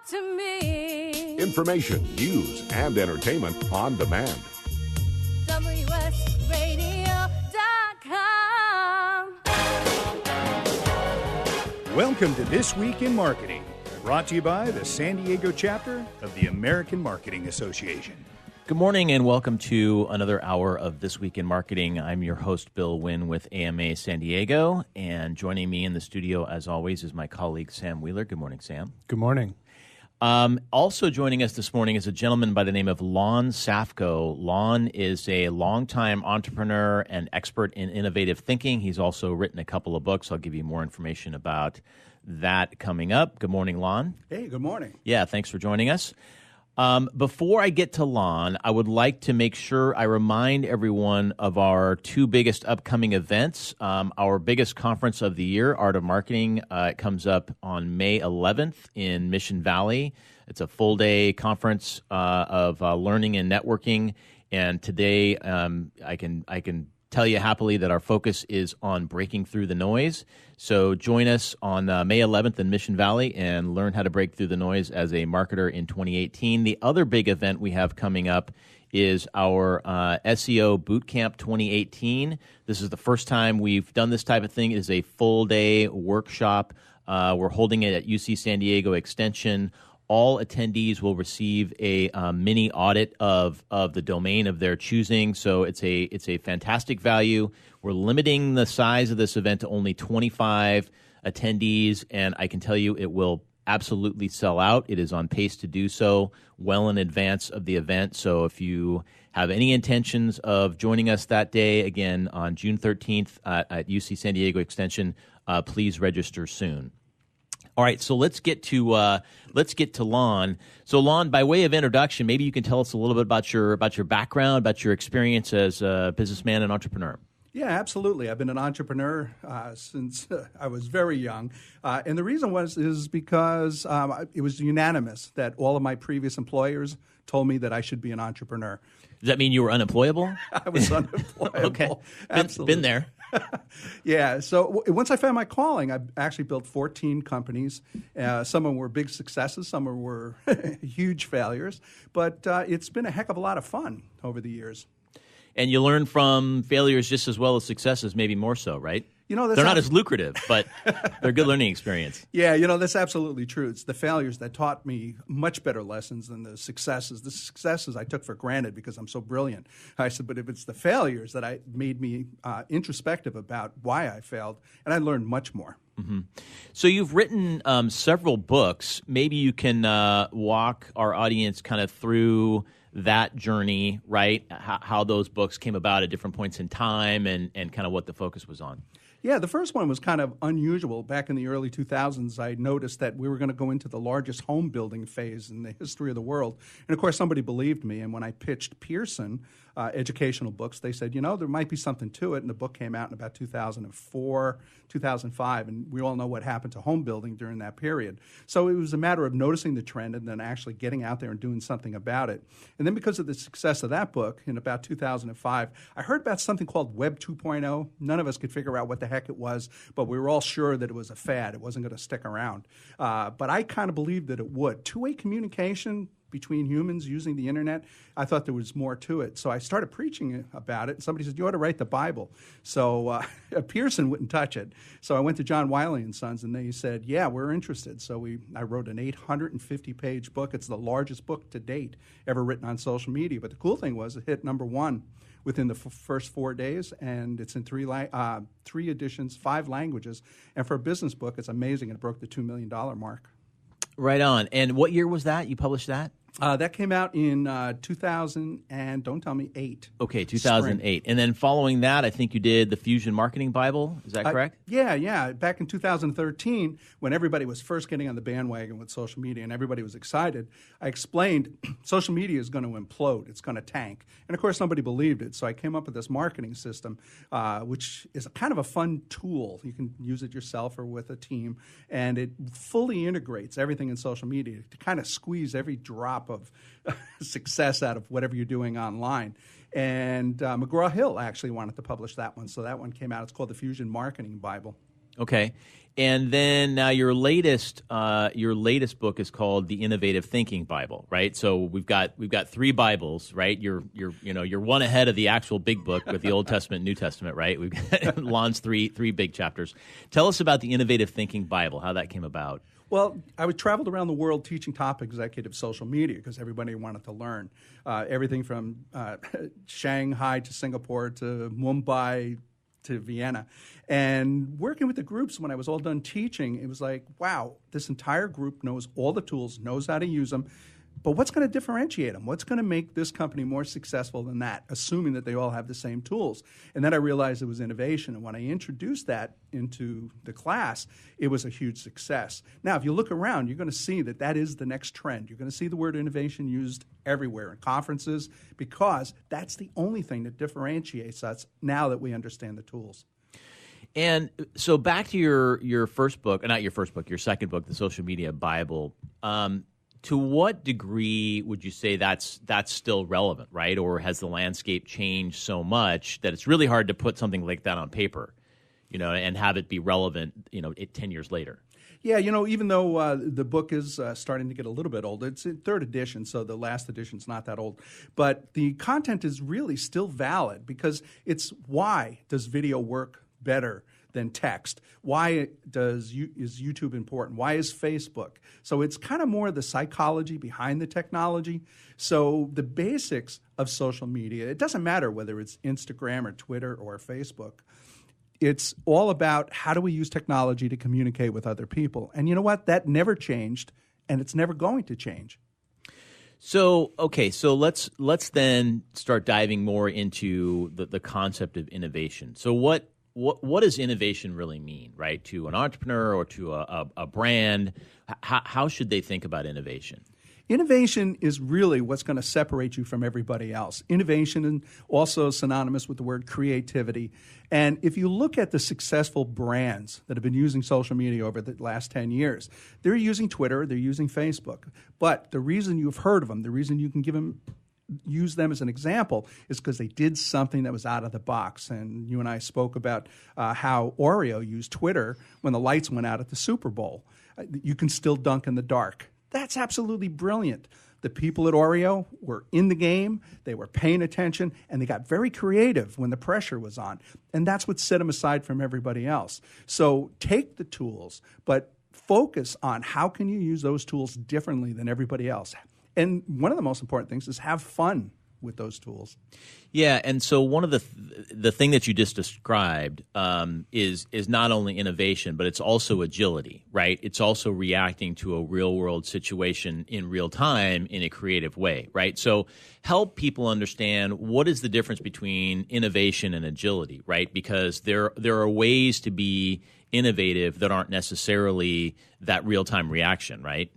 to me. Information, news, and entertainment on demand. WSRadio.com. Welcome to This Week in Marketing, brought to you by the San Diego chapter of the American Marketing Association. Good morning and welcome to another hour of This Week in Marketing. I'm your host, Bill Wynn with AMA San Diego, and joining me in the studio, as always, is my colleague, Sam Wheeler. Good morning, Sam. Good morning. Also joining us this morning is a gentleman by the name of Lon Safko. Lon is a longtime entrepreneur and expert in innovative thinking. He's also written a couple of books. I'll give you more information about that coming up. Good morning, Lon. Hey, good morning. Yeah, thanks for joining us. Before I get to Lon, I would like to make sure I remind everyone of our two biggest upcoming events. Our biggest conference of the year, Art of Marketing, comes up on May 11th in Mission Valley. It's a full-day conference of learning and networking. And today, I can tell you happily that our focus is on breaking through the noise. So join us on May 11th in Mission Valley and learn how to break through the noise as a marketer in 2018. The other big event we have coming up is our SEO Bootcamp 2018. This is the first time we've done this type of thing. It is a full-day workshop. We're holding it at UC San Diego Extension. All attendees will receive a mini audit of the domain of their choosing. So it's a fantastic value. We're limiting the size of this event to only 25 attendees, and I can tell you it will absolutely sell out. It is on pace to do so well in advance of the event. So if you have any intentions of joining us that day, again on June 13th at UC San Diego Extension, please register soon. All right, so let's get to Lon. So, Lon, by way of introduction, maybe you can tell us a little bit about your background, about your experience as a businessman and entrepreneur. Yeah, absolutely. I've been an entrepreneur since I was very young, and the reason is because it was unanimous that all of my previous employers told me that I should be an entrepreneur. Does that mean you were unemployable? I was unemployable. Okay, absolutely. Been there. Yeah. So once I found my calling, I actually built 14 companies. Some of them were big successes. Some of them were huge failures. But it's been a heck of a lot of fun over the years. And you learn from failures just as well as successes, maybe more so, right? You know, they're not as lucrative, but they're a good learning experience. Yeah, you know, that's absolutely true. It's the failures that taught me much better lessons than the successes. The successes I took for granted because I'm so brilliant. I said, but if it's the failures that made me introspective about why I failed, and I learned much more. Mm-hmm. So you've written several books. Maybe you can walk our audience kind of through that journey, right? How those books came about at different points in time and kind of what the focus was on. Yeah, the first one was kind of unusual. Back in the early 2000s, I noticed that we were going to go into the largest home building phase in the history of the world. And, of course, somebody believed me. And when I pitched Pearson educational books, they said, you know, there might be something to it. And the book came out in about 2004, 2005. And we all know what happened to home building during that period. So it was a matter of noticing the trend and then actually getting out there and doing something about it. And then because of the success of that book in about 2005, I heard about something called Web 2.0. None of us could figure out what the heck it was, but we were all sure that it was a fad. It wasn't going to stick around. But I kind of believed that it would. Two-way communication between humans using the internet, I thought there was more to it. So I started preaching about it. And somebody said, you ought to write the Bible. So Pearson wouldn't touch it. So I went to John Wiley & Sons, and they said, yeah, we're interested. So I wrote an 850-page book. It's the largest book to date ever written on social media. But the cool thing was it hit number one within the first 4 days, and it's in three editions, 5 languages. And for a business book, it's amazing. It broke the $2 million mark. Right on. And what year was that? You published that? That came out in 2000 and don't tell me 8. Okay, 2008. Spring. And then following that, I think you did the Fusion Marketing Bible. Is that correct? Yeah. Back in 2013, when everybody was first getting on the bandwagon with social media and everybody was excited, I explained social media is going to implode. It's going to tank. And, of course, nobody believed it. So I came up with this marketing system, which is kind of a fun tool. You can use it yourself or with a team. And it fully integrates everything in social media to kind of squeeze every drop of success out of whatever you're doing online. And McGraw-Hill actually wanted to publish that one, so that one came out. It's called the Fusion Marketing Bible. Okay. And then now your latest book is called The Innovative Thinking Bible, right? So we've got 3 Bibles, right? You're one ahead of the actual big book with the Old Testament and New Testament, right? We've got Lon's three big chapters. Tell us about the Innovative Thinking Bible, how that came about. Well, I traveled around the world teaching top executive social media because everybody wanted to learn. Everything from Shanghai to Singapore to Mumbai to Vienna. And working with the groups, when I was all done teaching, it was like, wow, this entire group knows all the tools, knows how to use them. But what's going to differentiate them? What's going to make this company more successful than that, assuming that they all have the same tools? And then I realized it was innovation. And when I introduced that into the class, it was a huge success. Now, if you look around, you're going to see that that is the next trend. You're going to see the word innovation used everywhere in conferences because that's the only thing that differentiates us now that we understand the tools. And so back to your first book, not your first book, your second book, The Social Media Bible. To what degree would you say that's still relevant, right? Or has the landscape changed so much that it's really hard to put something like that on paper, and have it be relevant, 10 years later? Yeah, even though the book is starting to get a little bit old, it's in 3rd edition, so the last edition's not that old. But the content is really still valid because it's why does video work better than text? Why is YouTube important? Why is Facebook? So it's kind of more the psychology behind the technology. So the basics of social media, it doesn't matter whether it's Instagram or Twitter or Facebook. It's all about how do we use technology to communicate with other people. And you know what? That never changed, and it's never going to change. So, okay, so let's then start diving more into the concept of innovation. So what does innovation really mean, right, to an entrepreneur or to a brand? How should they think about innovation? Innovation is really what's going to separate you from everybody else. Innovation is also synonymous with the word creativity. And if you look at the successful brands that have been using social media over the last 10 years, they're using Twitter, they're using Facebook. But the reason you've heard of them, the reason you can use them as an example is because they did something that was out of the box. And you and I spoke about how Oreo used Twitter when the lights went out at the Super Bowl. You can still dunk in the dark. That's absolutely brilliant. The people at Oreo were in the game, they were paying attention, and they got very creative when the pressure was on. And that's what set them aside from everybody else. So take the tools, but focus on how can you use those tools differently than everybody else. And one of the most important things is have fun with those tools. Yeah, and so one of the thing that you just described is not only innovation, but it's also agility, right? It's also reacting to a real world situation in real time in a creative way, right? So help people understand what is the difference between innovation and agility, right? Because there are ways to be innovative that aren't necessarily that real time reaction, right?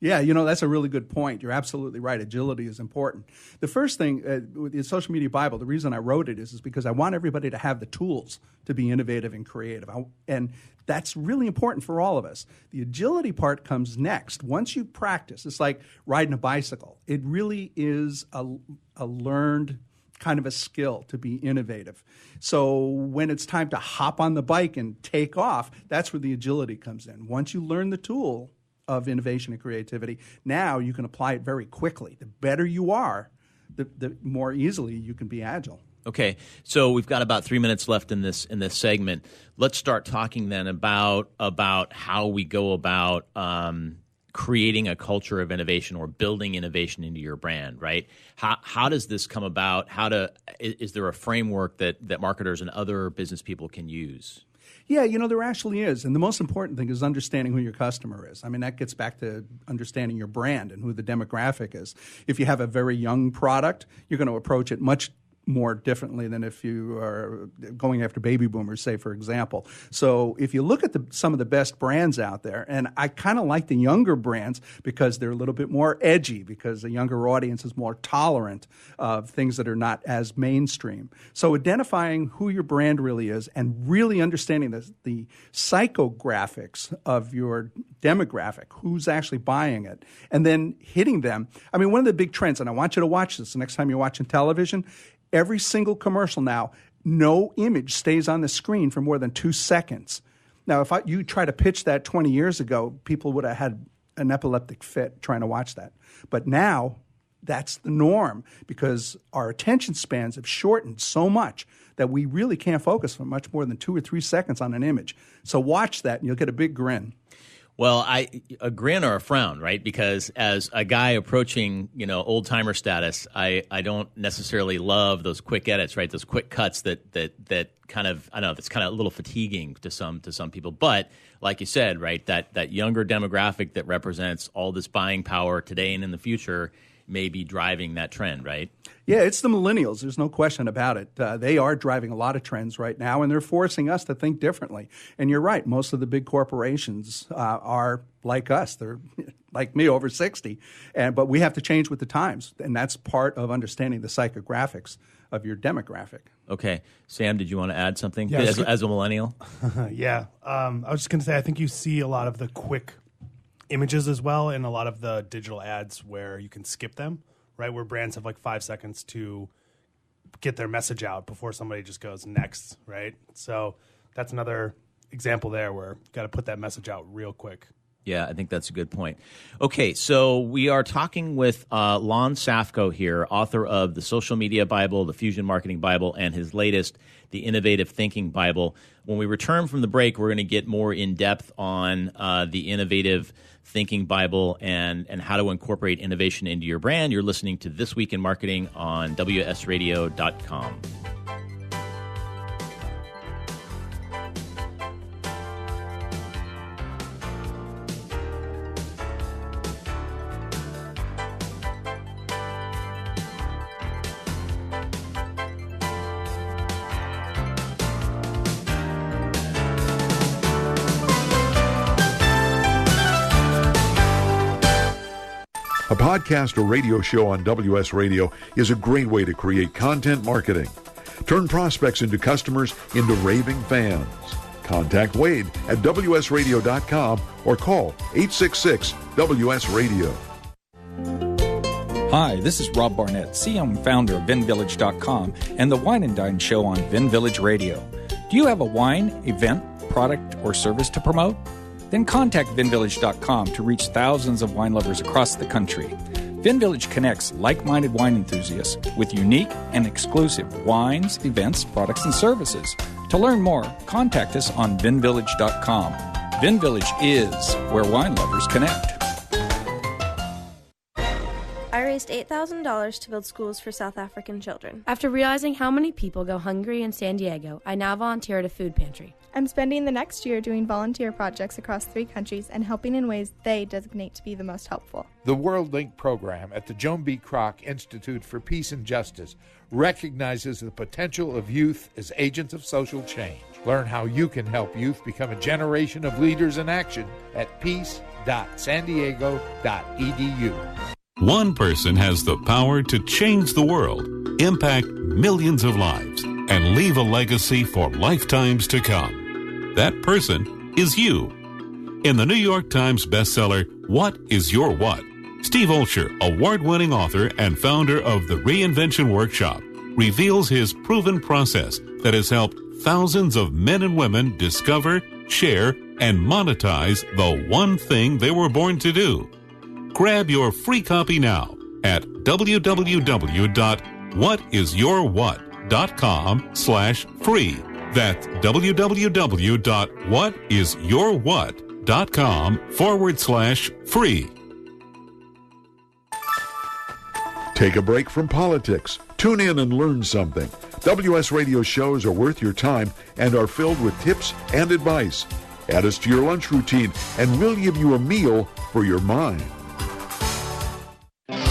Yeah, that's a really good point. You're absolutely right. Agility is important. The first thing with the Social Media Bible, the reason I wrote it is because I want everybody to have the tools to be innovative and creative. And that's really important for all of us. The agility part comes next. Once you practice, it's like riding a bicycle. It really is a learned kind of a skill to be innovative. So when it's time to hop on the bike and take off, that's where the agility comes in. Once you learn the tool of innovation and creativity, now you can apply it very quickly. The better you are, the more easily you can be agile. Okay, so we've got about 3 minutes left in this segment. Let's start talking then about how we go about creating a culture of innovation or building innovation into your brand, right? How does this come about? Is there a framework that marketers and other business people can use? Yeah, there actually is. And the most important thing is understanding who your customer is. I mean, that gets back to understanding your brand and who the demographic is. If you have a very young product, you're going to approach it much more differently than if you are going after baby boomers, say, for example. So if you look at some of the best brands out there, and I kind of like the younger brands because they're a little bit more edgy, because the younger audience is more tolerant of things that are not as mainstream. So identifying who your brand really is and really understanding the psychographics of your demographic, who's actually buying it, and then hitting them. I mean, one of the big trends, and I want you to watch this the next time you're watching television, every single commercial now, no image stays on the screen for more than 2 seconds. Now, if you try to pitch that 20 years ago, people would have had an epileptic fit trying to watch that. But now that's the norm because our attention spans have shortened so much that we really can't focus for much more than 2 or 3 seconds on an image. So watch that and you'll get a big grin. Well, a grin or a frown, right? Because as a guy approaching, old timer status, I don't necessarily love those quick edits, right? Those quick cuts that kind of, I don't know, that's kind of a little fatiguing to some people. But like you said, right, that younger demographic that represents all this buying power today and in the future may be driving that trend, right? Yeah, it's the millennials. There's no question about it. They are driving a lot of trends right now, and they're forcing us to think differently. And you're right. Most of the big corporations are like us. They're like me, over 60. But we have to change with the times, and that's part of understanding the psychographics of your demographic. Okay. Sam, did you want to add something Yeah, as a millennial? Yeah. I was just going to say, I think you see a lot of the quick images as well in a lot of the digital ads where you can skip them, right? Where brands have like 5 seconds to get their message out before somebody just goes next, right? So that's another example there where you got to put that message out real quick. Yeah, I think that's a good point. Okay, so we are talking with Lon Safko here, author of the Social Media Bible, the Fusion Marketing Bible, and his latest, the Innovative Thinking Bible. When we return from the break, we're going to get more in depth on the Innovative Thinking Bible and how to incorporate innovation into your brand. You're listening to This Week in Marketing on WSRadio.com. A podcast or radio show on WS Radio is a great way to create content marketing. Turn prospects into customers into raving fans. Contact Wade at WSRadio.com or call 866-WS-RADIO. Hi, this is Rob Barnett, CEO and founder of VinVillage.com and the Wine and Dine Show on VinVillage Radio. Do you have a wine, event, product, or service to promote? Then contact VinVillage.com to reach thousands of wine lovers across the country. VinVillage connects like-minded wine enthusiasts with unique and exclusive wines, events, products, and services. To learn more, contact us on VinVillage.com. VinVillage is where wine lovers connect. I raised $8,000 to build schools for South African children. After realizing how many people go hungry in San Diego, I now volunteer at a food pantry. I'm spending the next year doing volunteer projects across 3 countries and helping in ways they designate to be the most helpful. The WorldLink program at the Joan B. Kroc Institute for Peace and Justice recognizes the potential of youth as agents of social change. Learn how you can help youth become a generation of leaders in action at peace.sandiego.edu. One person has the power to change the world, impact millions of lives, and leave a legacy for lifetimes to come. That person is you. In the New York Times bestseller, What is Your What? Steve Olsher, award-winning author and founder of the Reinvention Workshop, reveals his proven process that has helped thousands of men and women discover, share, and monetize the one thing they were born to do. Grab your free copy now at www.whatisyourwhat.com/free. That's www.whatisyourwhat.com/free. Take a break from politics. Tune in and learn something. WS Radio shows are worth your time and are filled with tips and advice. Add us to your lunch routine and we'll give you a meal for your mind.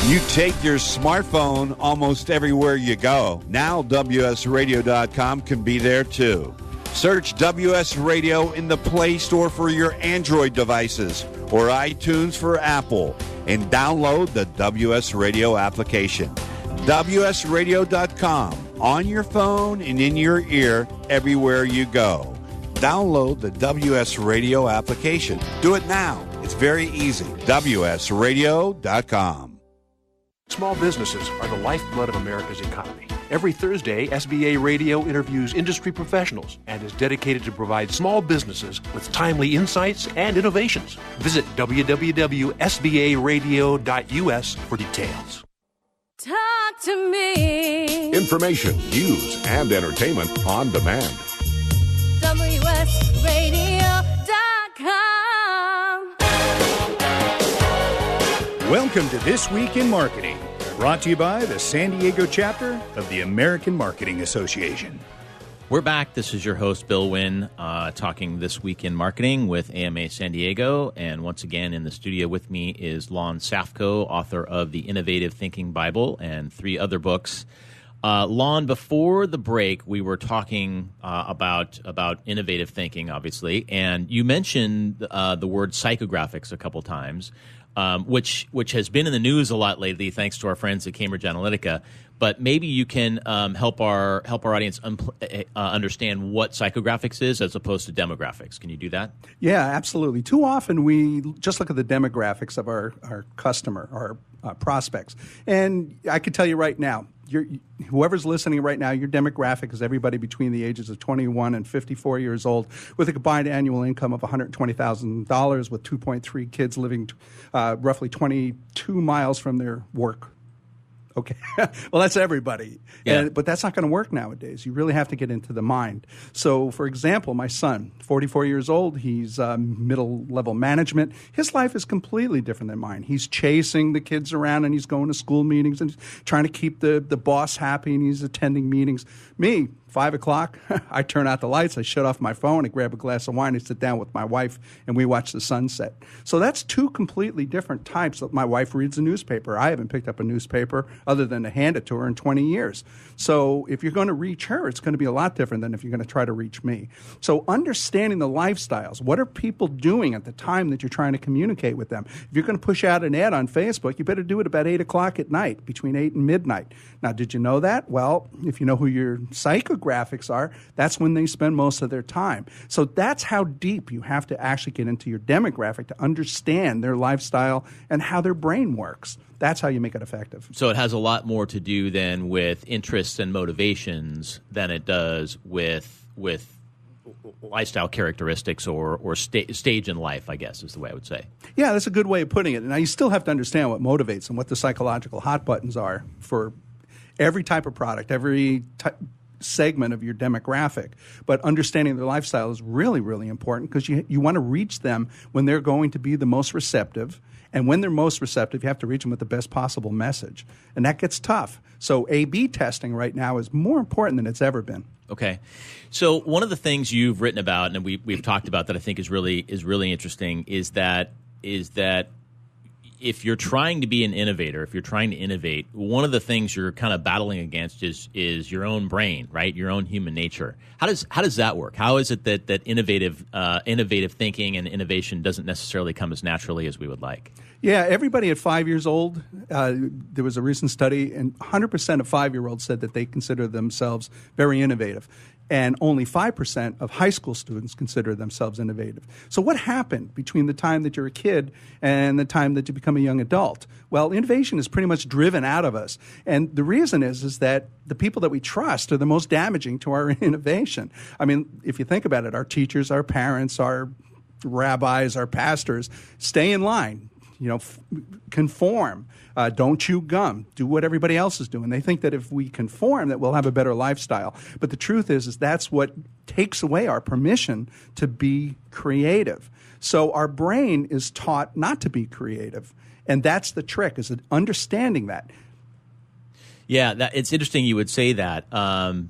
You take your smartphone almost everywhere you go. Now WSRadio.com can be there too. Search WS Radio in the Play Store for your Android devices or iTunes for Apple and download the WS Radio application. WSRadio.com on your phone and in your ear everywhere you go. Download the WS Radio application. Do it now. It's very easy. WSRadio.com. Small businesses are the lifeblood of America's economy. Every Thursday, SBA Radio interviews industry professionals and is dedicated to provide small businesses with timely insights and innovations. Visit www.sbaradio.us for details. Talk to me. Information, news, and entertainment on demand. WSRadio.com. Welcome to This Week in Marketing, brought to you by the San Diego chapter of the American Marketing Association. We're back. This is your host, Bill Wynn, talking This Week in Marketing with AMA San Diego. And once again, in the studio with me is Lon Safko, author of The Innovative Thinking Bible and 3 other books. Lon, before the break, we were talking about innovative thinking, obviously, and you mentioned the word psychographics a couple times, which has been in the news a lot lately, thanks to our friends at Cambridge Analytica. But maybe you can help our audience understand what psychographics is as opposed to demographics. Can you do that? Yeah, absolutely. Too often we just look at the demographics of our customer, our prospects. And I can tell you right now, whoever's listening right now, your demographic is everybody between the ages of 21 and 54 years old with a combined annual income of $120,000 with 2.3 kids living roughly 22 miles from their work. Okay. Well, that's everybody. Yeah. But that's not going to work nowadays. You really have to get into the mind. So, for example, my son, 44 years old, he's middle-level management. His life is completely different than mine. He's chasing the kids around, and he's going to school meetings and trying to keep the boss happy, and he's attending meetings. Me, 5 o'clock, I turn out the lights, I shut off my phone, I grab a glass of wine, I sit down with my wife, and we watch the sunset. So that's 2 completely different types. My wife reads a newspaper. I haven't picked up a newspaper other than to hand it to her in 20 years. So if you're going to reach her, it's going to be a lot different than if you're going to try to reach me. So understanding the lifestyles, what are people doing at the time that you're trying to communicate with them? If you're going to push out an ad on Facebook, you better do it about 8 o'clock at night, between 8 and midnight. Now, did you know that? Well, if you know who your psychographics are, that's when they spend most of their time. So that's how deep you have to actually get into your demographic to understand their lifestyle and how their brain works. That's how you make it effective. So it has a lot more to do then with interests and motivations than it does with lifestyle characteristics or stage in life, I guess, is the way I would say. Yeah, that's a good way of putting it. Now, you still have to understand what motivates and what the psychological hot buttons are for every type of product, every segment of your demographic. But understanding their lifestyle is really, really important because you want to reach them when they're going to be the most receptive. And when they're most receptive, you have to reach them with the best possible message. And that gets tough. So A/B testing right now is more important than it's ever been. Okay. So one of the things you've written about and we've talked about that I think is really interesting is that if you're trying to be an innovator, if you're trying to innovate, one of the things you're kind of battling against is your own brain, right? Your own human nature. How does that work? How is it that innovative thinking and innovation doesn't necessarily come as naturally as we would like? Yeah, everybody at 5 years old, there was a recent study, and 100% of 5-year-olds said that they consider themselves very innovative. And only 5% of high school students consider themselves innovative. So what happened between the time that you're a kid and the time that you become a young adult? Well, innovation is pretty much driven out of us. And the reason is that the people that we trust are the most damaging to our innovation. I mean, if you think about it, our teachers, our parents, our rabbis, our pastors, stay in line. Conform, don't chew gum, do what everybody else is doing. They think that if we conform that we'll have a better lifestyle. But the truth is that's what takes away our permission to be creative. So our brain is taught not to be creative. And that's the trick, is understanding that. Yeah, it's interesting you would say that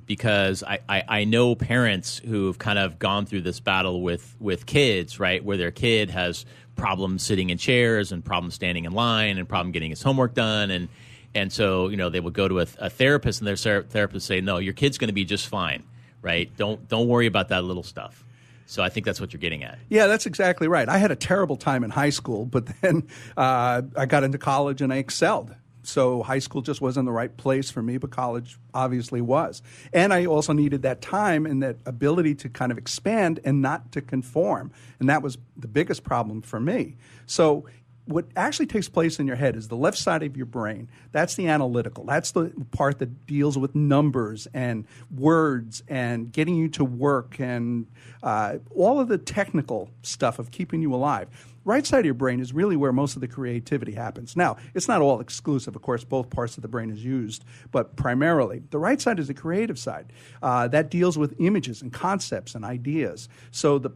because I know parents who've kind of gone through this battle with kids, right, where their kid has problems sitting in chairs and problems standing in line and problem getting his homework done. And so, they would go to a therapist and their therapist say, no, your kid's going to be just fine, right? Don't worry about that little stuff. So I think that's what you're getting at. Yeah, that's exactly right. I had a terrible time in high school, but then I got into college and I excelled. So high school just wasn't the right place for me, but college obviously was. And I also needed that time and that ability to kind of expand and not to conform. And that was the biggest problem for me. So what actually takes place in your head is the left side of your brain. That's the analytical. That's the part that deals with numbers and words and getting you to work and all of the technical stuff of keeping you alive. Right side of your brain is really where most of the creativity happens. Now, it's not all exclusive. Of course, both parts of the brain is used, but primarily the right side is the creative side. That deals with images and concepts and ideas. So the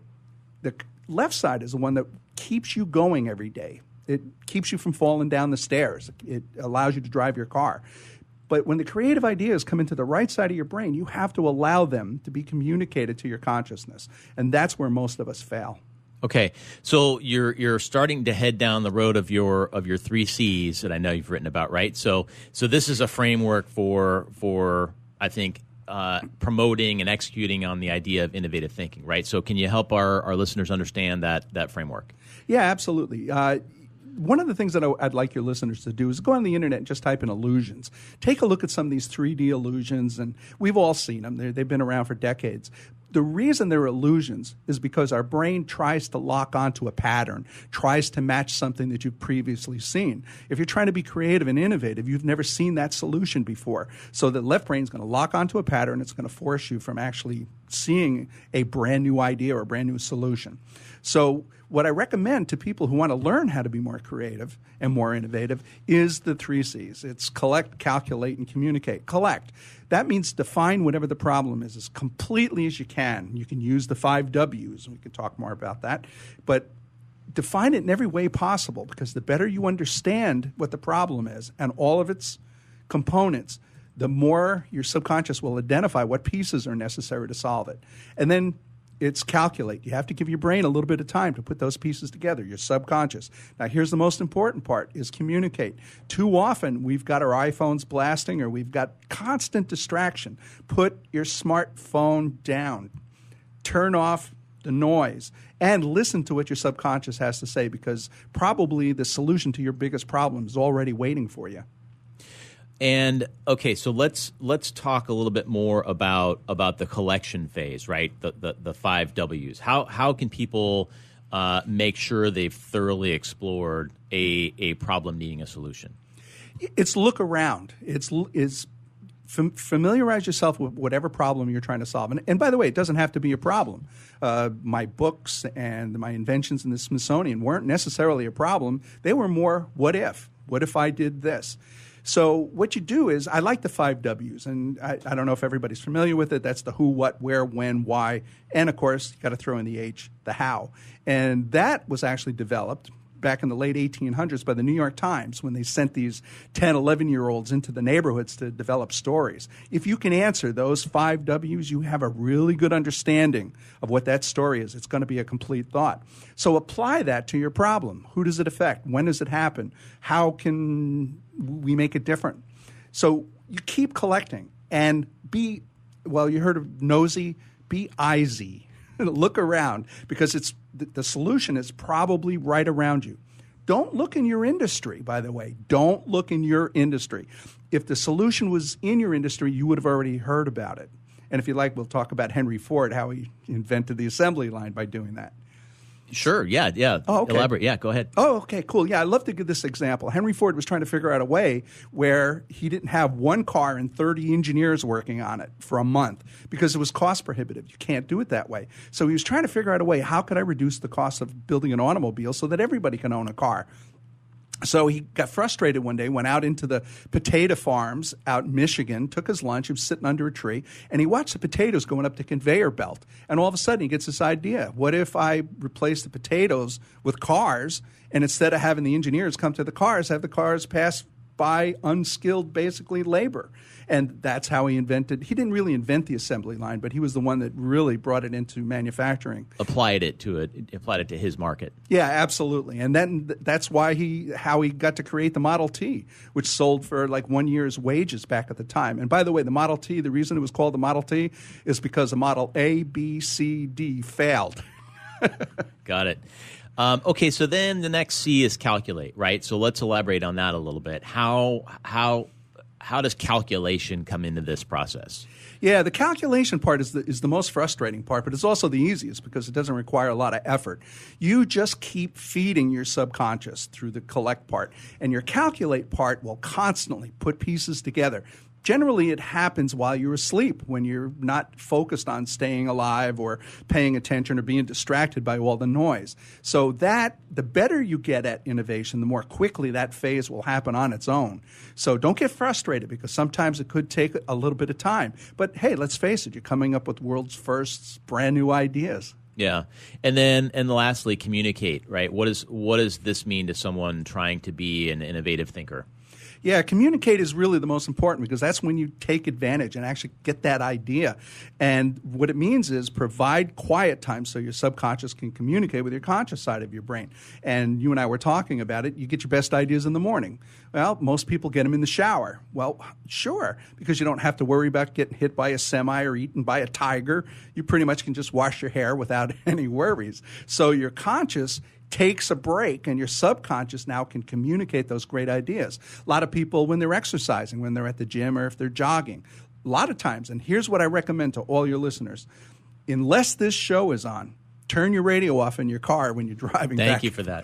left side is the one that keeps you going every day. It keeps you from falling down the stairs. It allows you to drive your car. But when the creative ideas come into the right side of your brain, you have to allow them to be communicated to your consciousness. And that's where most of us fail. Okay, so you're starting to head down the road of your 3 C's that I know you've written about, right? So this is a framework for I think promoting and executing on the idea of innovative thinking, right? So can you help our listeners understand that framework? Yeah, absolutely. One of the things that I'd like your listeners to do is go on the internet and just type in illusions. Take a look at some of these 3D illusions, and we've all seen them. They've been around for decades. The reason they're illusions is because our brain tries to lock onto a pattern, tries to match something that you've previously seen. If you're trying to be creative and innovative, you've never seen that solution before. So the left brain is going to lock onto a pattern. It's going to force you from actually seeing a brand new idea or a brand new solution. So what I recommend to people who want to learn how to be more creative and more innovative is the 3 C's. It's collect, calculate, and communicate. Collect. That means define whatever the problem is as completely as you can. You can use the 5 W's. We can talk more about that. But define it in every way possible, because the better you understand what the problem is and all of its components, the more your subconscious will identify what pieces are necessary to solve it. And then it's calculate. You have to give your brain a little bit of time to put those pieces together, your subconscious. Now, here's the most important part, is communicate. Too often, we've got our iPhones blasting or we've got constant distraction. Put your smartphone down. Turn off the noise and listen to what your subconscious has to say, because probably the solution to your biggest problem is already waiting for you. And okay, so let's talk a little bit more about the collection phase, right? The 5 W's. How can people make sure they've thoroughly explored a problem needing a solution? It's look around. It's familiarize yourself with whatever problem you're trying to solve. And by the way, it doesn't have to be a problem. My books and my inventions in the Smithsonian weren't necessarily a problem. They were more, what if? What if I did this? So what you do is, I like the 5 W's, and I don't know if everybody's familiar with it. That's the who, what, where, when, why, and of course, you got to throw in the H, the how. And that was actually developed back in the late 1800s by the New York Times, when they sent these 10, 11-year-olds into the neighborhoods to develop stories. If you can answer those 5 W's, you have a really good understanding of what that story is. It's going to be a complete thought. So apply that to your problem. Who does it affect? When does it happen? How can we make it different? So you keep collecting and be, well, you heard of nosy, be eyesy. Look around, because it's the solution is probably right around you. Don't look in your industry, by the way. Don't look in your industry. If the solution was in your industry, you would have already heard about it. And if you like, we'll talk about Henry Ford, how he invented the assembly line by doing that. Sure, yeah. Oh, okay. Elaborate. Yeah, go ahead. Oh, okay, cool. Yeah, I'd love to give this example. Henry Ford was trying to figure out a way where he didn't have one car and 30 engineers working on it for a month, because it was cost prohibitive. You can't do it that way. So he was trying to figure out a way, how could I reduce the cost of building an automobile so that everybody can own a car? So he got frustrated one day, went out into the potato farms out in Michigan, took his lunch, he was sitting under a tree, and he watched the potatoes going up the conveyor belt. And all of a sudden he gets this idea, what if I replace the potatoes with cars, and instead of having the engineers come to the cars, have the cars pass by unskilled, basically, labor? And that's how he didn't really invent the assembly line, but he was the one that really brought it into manufacturing. Applied it to his market. Yeah, absolutely. And then that's how he got to create the Model T, which sold for like 1 year's wages back at the time. And by the way, the Model T, the reason it was called the Model T is because the Model A, B, C, D failed. Got it. Okay, so then the next C is calculate, right? So let's elaborate on that a little bit. How how does calculation come into this process? Yeah, the calculation part is the most frustrating part, but it's also the easiest because it doesn't require a lot of effort. You just keep feeding your subconscious through the collect part, and your calculate part will constantly put pieces together. Generally, it happens while you're asleep, when you're not focused on staying alive or paying attention or being distracted by all the noise. So the better you get at innovation, the more quickly that phase will happen on its own. So don't get frustrated, because sometimes it could take a little bit of time. But hey, let's face it, you're coming up with world's first brand new ideas. Yeah. And lastly, communicate, right? What does this mean to someone trying to be an innovative thinker? Yeah, communicate is really the most important, because that's when you take advantage and actually get that idea. And what it means is provide quiet time so your subconscious can communicate with your conscious side of your brain. And you and I were talking about it. You get your best ideas in the morning. Well, most people get them in the shower. Well, sure, because you don't have to worry about getting hit by a semi or eaten by a tiger. You pretty much can just wash your hair without any worries. So your conscious takes a break, and your subconscious now can communicate those great ideas. A lot of people, when they're exercising, when they're at the gym, or if they're jogging, a lot of times, and here's what I recommend to all your listeners, unless this show is on, turn your radio off in your car when you're driving back. Thank you for that.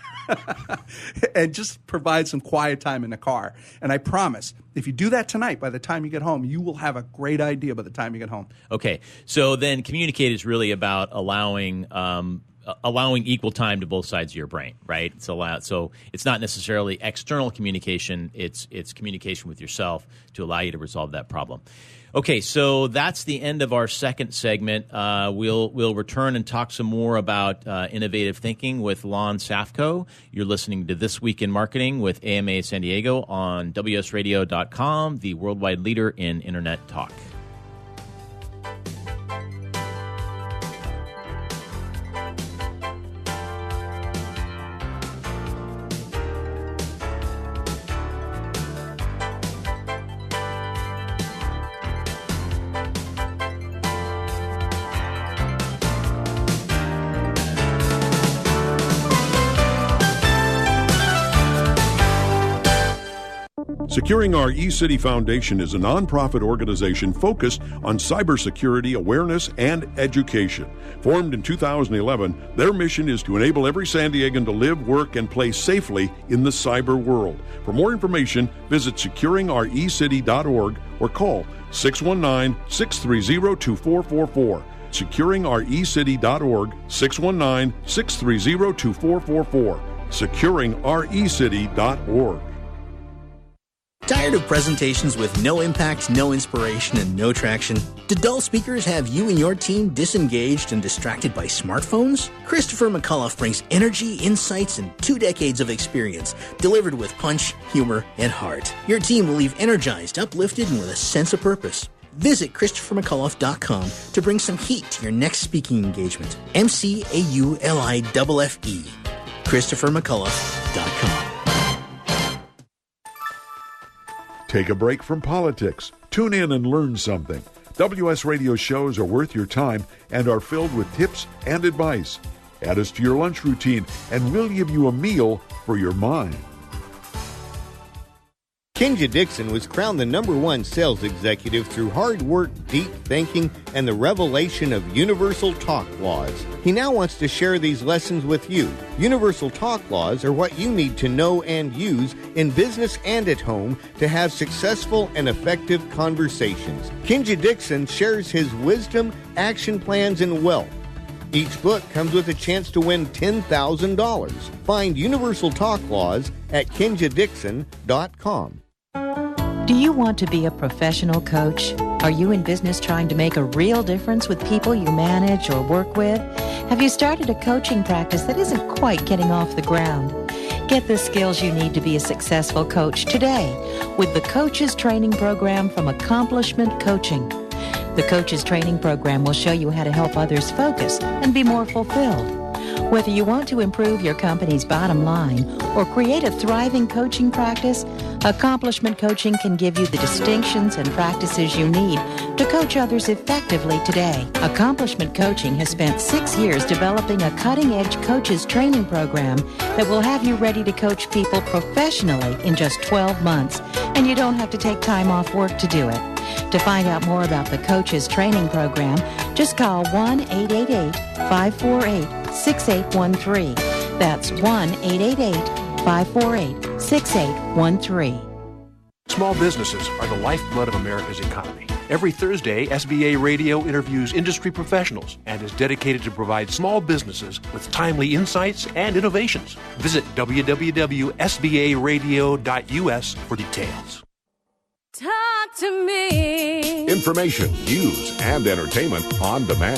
And just provide some quiet time in the car. And I promise, if you do that tonight, by the time you get home, you will have a great idea by the time you get home. Okay, so then communicate is really about allowing equal time to both sides of your brain, right? So it's not necessarily external communication, it's communication with yourself to allow you to resolve that problem. Okay, so that's the end of our second segment. We'll return and talk some more about innovative thinking with Lon Safko. You're listening to This Week in Marketing with AMA San Diego on WSRadio.com, the worldwide leader in Internet talk. Securing Our eCity Foundation is a nonprofit organization focused on cybersecurity awareness and education. Formed in 2011, their mission is to enable every San Diegan to live, work, and play safely in the cyber world. For more information, visit securingourecity.org or call 619-630-2444. securingourecity.org, 619-630-2444. securingourecity.org. Tired of presentations with no impact, no inspiration, and no traction? Do dull speakers have you and your team disengaged and distracted by smartphones? Christopher McAuliffe brings energy, insights, and 2 decades of experience, delivered with punch, humor, and heart. Your team will leave energized, uplifted, and with a sense of purpose. Visit ChristopherMcAuliffe.com to bring some heat to your next speaking engagement. McAuliffe. ChristopherMcAuliffe.com. Take a break from politics. Tune in and learn something. WS Radio shows are worth your time and are filled with tips and advice. Add us to your lunch routine, and we'll give you a meal for your mind. Kinja Dixon was crowned the #1 sales executive through hard work, deep thinking, and the revelation of Universal Talk Laws. He now wants to share these lessons with you. Universal Talk Laws are what you need to know and use in business and at home to have successful and effective conversations. Kinja Dixon shares his wisdom, action plans, and wealth. Each book comes with a chance to win $10,000. Find Universal Talk Laws at KinjaDixon.com. Do you want to be a professional coach? Are you in business trying to make a real difference with people you manage or work with? Have you started a coaching practice that isn't quite getting off the ground? Get the skills you need to be a successful coach today with the Coaches Training Program from Accomplishment Coaching. The Coaches Training Program will show you how to help others focus and be more fulfilled. Whether you want to improve your company's bottom line or create a thriving coaching practice, Accomplishment Coaching can give you the distinctions and practices you need to coach others effectively today. Accomplishment Coaching has spent 6 years developing a cutting-edge coaches training program that will have you ready to coach people professionally in just 12 months, and you don't have to take time off work to do it. To find out more about the coaches training program, just call 1-888-548-6813. That's 1-888-548-6813. Small businesses are the lifeblood of America's economy. Every Thursday, SBA Radio interviews industry professionals and is dedicated to provide small businesses with timely insights and innovations. Visit www.sbaradio.us for details. Talk to me. Information, news, and entertainment on demand.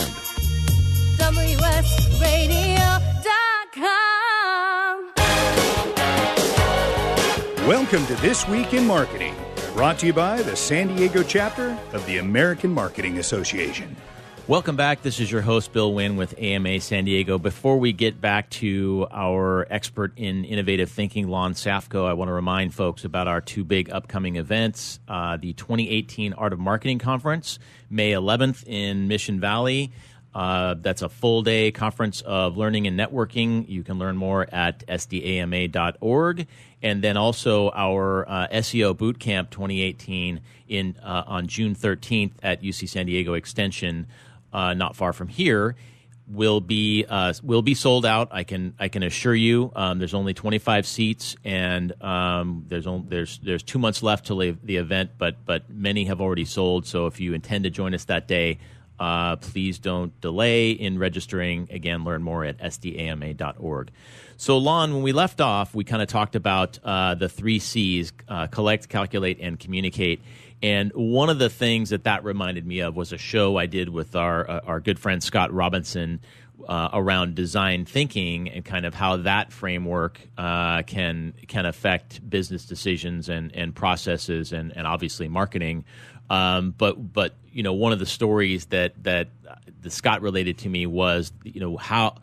WSRadio.com. Welcome to This Week in Marketing, brought to you by the San Diego chapter of the American Marketing Association. Welcome back. This is your host, Bill Wynn with AMA San Diego. Before we get back to our expert in innovative thinking, Lon Safko, I want to remind folks about our two big upcoming events. The 2018 Art of Marketing Conference, May 11th in Mission Valley. That's a full-day conference of learning and networking. You can learn more at sdama.org. And then also our SEO Bootcamp 2018 on June 13th at UC San Diego Extension. Not far from here, will be sold out. I can assure you. There's only 25 seats, and there's 2 months left till the event, but many have already sold. So if you intend to join us that day, please don't delay in registering. Again, learn more at sdama.org. So, Lon, when we left off, we kind of talked about the 3 C's: collect, calculate, and communicate. And one of the things that reminded me of was a show I did with our good friend Scott Robinson around design thinking and kind of how that framework can affect business decisions and processes and obviously marketing. But you know, one of the stories that Scott related to me was, you know, how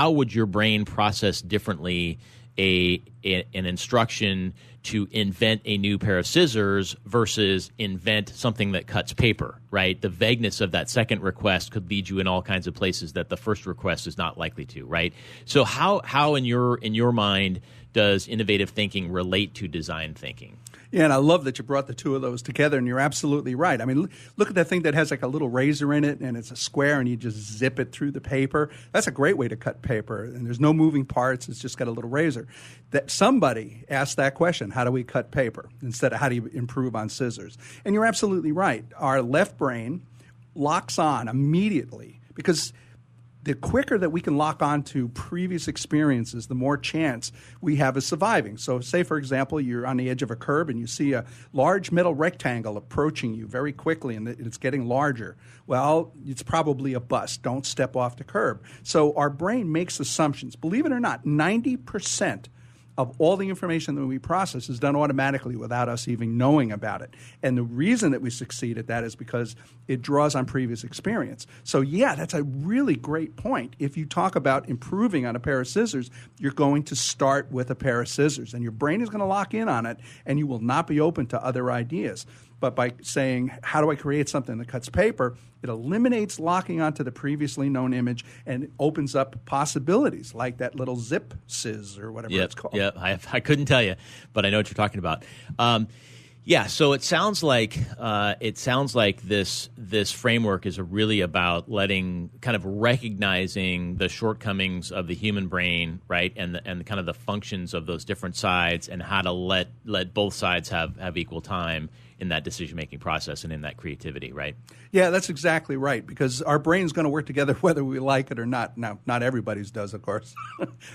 would your brain process differently an instruction to invent a new pair of scissors versus invent something that cuts paper, right? The vagueness of that second request could lead you in all kinds of places that the first request is not likely to, right? So how in your mind does innovative thinking relate to design thinking? Yeah, and I love that you brought the two of those together, and you're absolutely right. I mean, look at that thing that has like a little razor in it, and it's a square, and you just zip it through the paper. That's a great way to cut paper, and there's no moving parts. It's just got a little razor. That somebody asked that question, how do we cut paper, instead of how do you improve on scissors? And you're absolutely right. Our left brain locks on immediately because the quicker that we can lock on to previous experiences, the more chance we have of surviving. So say, for example, you're on the edge of a curb and you see a large metal rectangle approaching you very quickly and it's getting larger. Well, it's probably a bus. Don't step off the curb. So our brain makes assumptions. Believe it or not, 90% of all the information that we process is done automatically without us even knowing about it. And the reason that we succeed at that is because it draws on previous experience. So yeah, that's a really great point. If you talk about improving on a pair of scissors, you're going to start with a pair of scissors, and your brain is going to lock in on it, and you will not be open to other ideas. But by saying, how do I create something that cuts paper, it eliminates locking onto the previously known image and it opens up possibilities like that little zip sizz or whatever it's called. Yeah, I couldn't tell you, but I know what you're talking about. Yeah, so it sounds like this framework is really about recognizing the shortcomings of the human brain, right, and the kind of the functions of those different sides, and how to let both sides have equal time in that decision-making process and in that creativity, right? Yeah, that's exactly right, because our brain's going to work together whether we like it or not. Now, not everybody's does, of course.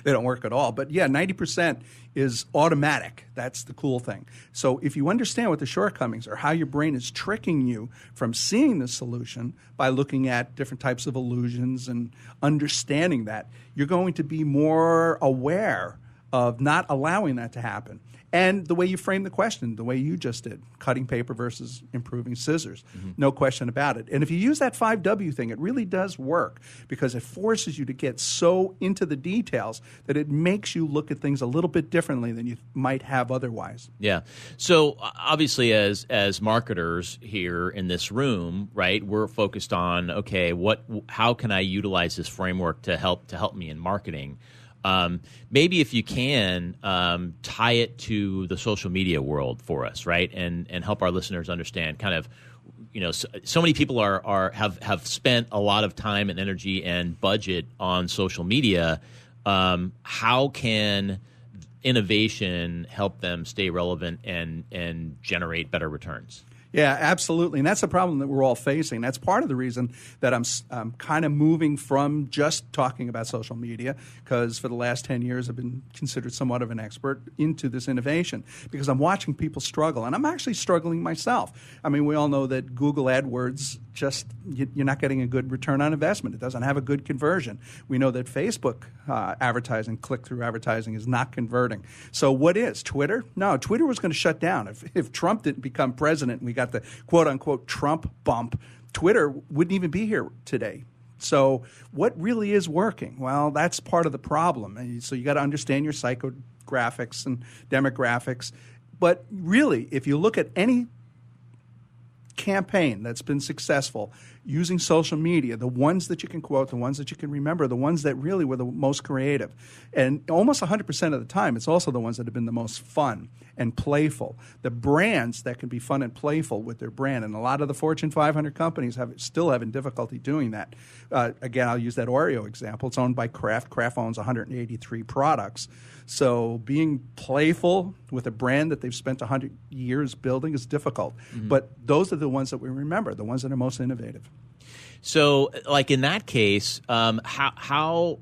They don't work at all. But yeah, 90% is automatic. That's the cool thing. So if you understand what the shortcomings are, how your brain is tricking you from seeing the solution by looking at different types of illusions and understanding that, you're going to be more aware of not allowing that to happen. And the way you frame the question, the way you just did, cutting paper versus improving scissors, no question about it. And if you use that 5W thing, it really does work because it forces you to get so into the details that it makes you look at things a little bit differently than you might have otherwise. Yeah. So obviously, as marketers here in this room, right, we're focused on, okay, how can I utilize this framework to help me in marketing? Maybe if you can tie it to the social media world for us, right, and help our listeners understand kind of, so many people have spent a lot of time and energy and budget on social media. How can innovation help them stay relevant and generate better returns? Yeah, absolutely. And that's the problem that we're all facing. That's part of the reason that I'm kind of moving from just talking about social media, because for the last 10 years I've been considered somewhat of an expert, into this innovation, because I'm watching people struggle. And I'm actually struggling myself. I mean, we all know that Google AdWords, you're not getting a good return on investment. It doesn't have a good conversion. We know that Facebook advertising, click-through advertising, is not converting. So what is? Twitter? No, Twitter was going to shut down. If Trump didn't become president and we got the quote-unquote Trump bump, Twitter wouldn't even be here today. So what really is working? Well, that's part of the problem. And so you got to understand your psychographics and demographics. But really, if you look at any campaign that's been successful using social media, the ones that you can quote, the ones that you can remember, the ones that really were the most creative, and almost 100% of the time, it's also the ones that have been the most fun and playful. The brands that can be fun and playful with their brand, and a lot of the Fortune 500 companies still having difficulty doing that. Again, I'll use that Oreo example. It's owned by Kraft. Kraft owns 183 products. So being playful with a brand that they've spent 100 years building is difficult. But those are the ones that we remember, the ones that are most innovative. So, like in that case, how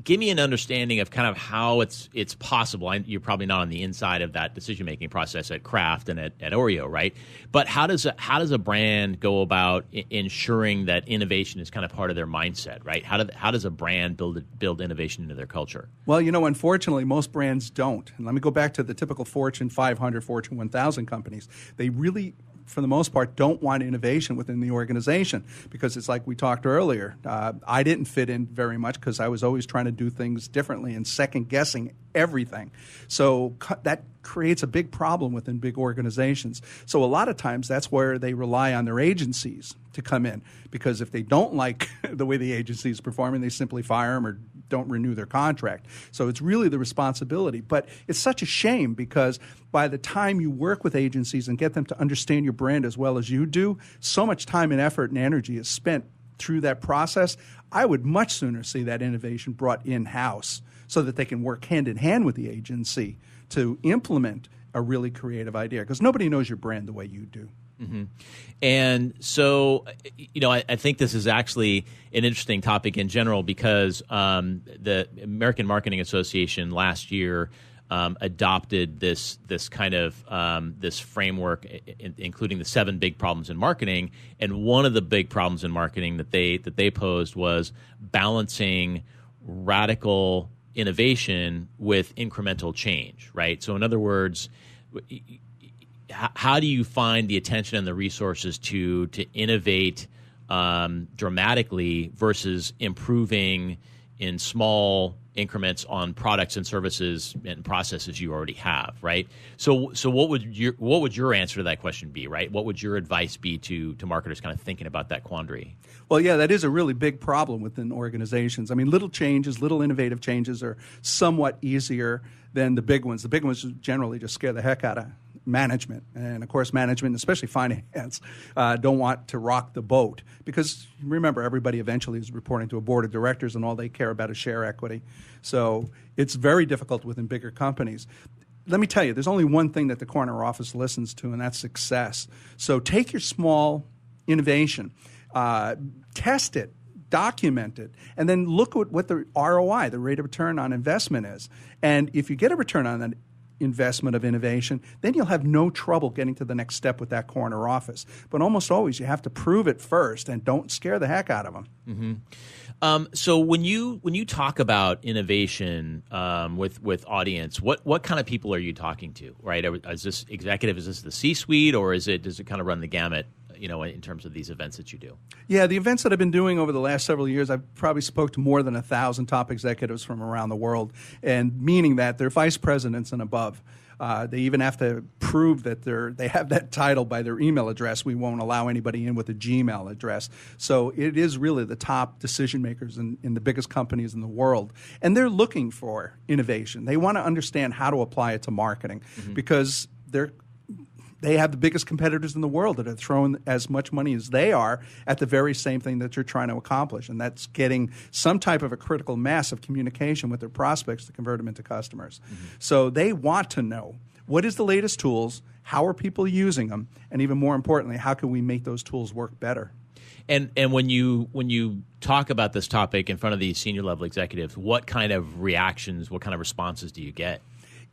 give me an understanding of kind of how it's possible. You're probably not on the inside of that decision-making process at Kraft and at Oreo, right? But how does a brand go about ensuring that innovation is kind of part of their mindset, right? How does a brand build innovation into their culture? Well, unfortunately, most brands don't. And let me go back to the typical Fortune 500, Fortune 1000 companies. They really, for the most part, don't want innovation within the organization, because it's like we talked earlier. I didn't fit in very much because I was always trying to do things differently and second-guessing everything. So that creates a big problem within big organizations. So a lot of times that's where they rely on their agencies to come in, because if they don't like the way the agency is performing, they simply fire them or don't renew their contract. So it's really the responsibility. But it's such a shame, because by the time you work with agencies and get them to understand your brand as well as you do, so much time and effort and energy is spent through that process. I would much sooner see that innovation brought in-house so that they can work hand-in-hand with the agency to implement a really creative idea, because nobody knows your brand the way you do. Mm-hmm. And so, I think this is actually an interesting topic in general, because the American Marketing Association last year adopted this kind of this framework, including the 7 big problems in marketing. And one of the big problems in marketing that they posed was balancing radical innovation with incremental change, right? So in other words, how do you find the attention and the resources to innovate dramatically versus improving in small increments on products and services and processes you already have, right? So what would your answer to that question be, right? What would your advice be to marketers kind of thinking about that quandary? Well, yeah, that is a really big problem within organizations. I mean, little innovative changes are somewhat easier than the big ones. The big ones generally just scare the heck out of management. And, of course, management, especially finance, don't want to rock the boat, because, remember, everybody eventually is reporting to a board of directors, and all they care about is share equity. So it's very difficult within bigger companies. Let me tell you, there's only one thing that the corner office listens to, and that's success. So take your small innovation, test it, document it, and then look at what the ROI, the rate of return on investment, is. And if you get a return on that investment of innovation, then you'll have no trouble getting to the next step with that corner office. But almost always you have to prove it first, and don't scare the heck out of them. Mm-hmm. So when you talk about innovation with audience, what kind of people are you talking to? Right? Is this executive? Is this the C-suite, or does it kind of run the gamut? In terms of these events that you do? Yeah, the events that I've been doing over the last several years, I've probably spoke to more than 1,000 top executives from around the world, and meaning that they're vice presidents and above. They even have to prove that they have that title by their email address. We won't allow anybody in with a Gmail address. So it is really the top decision makers in the biggest companies in the world. And they're looking for innovation. They want to understand how to apply it to marketing because they have the biggest competitors in the world that are throwing as much money as they are at the very same thing that you're trying to accomplish, and that's getting some type of a critical mass of communication with their prospects to convert them into customers. So they want to know, what is the latest tools, how are people using them, and even more importantly, how can we make those tools work better? And when you talk about this topic in front of these senior level executives, what kind of reactions, what kind of responses do you get?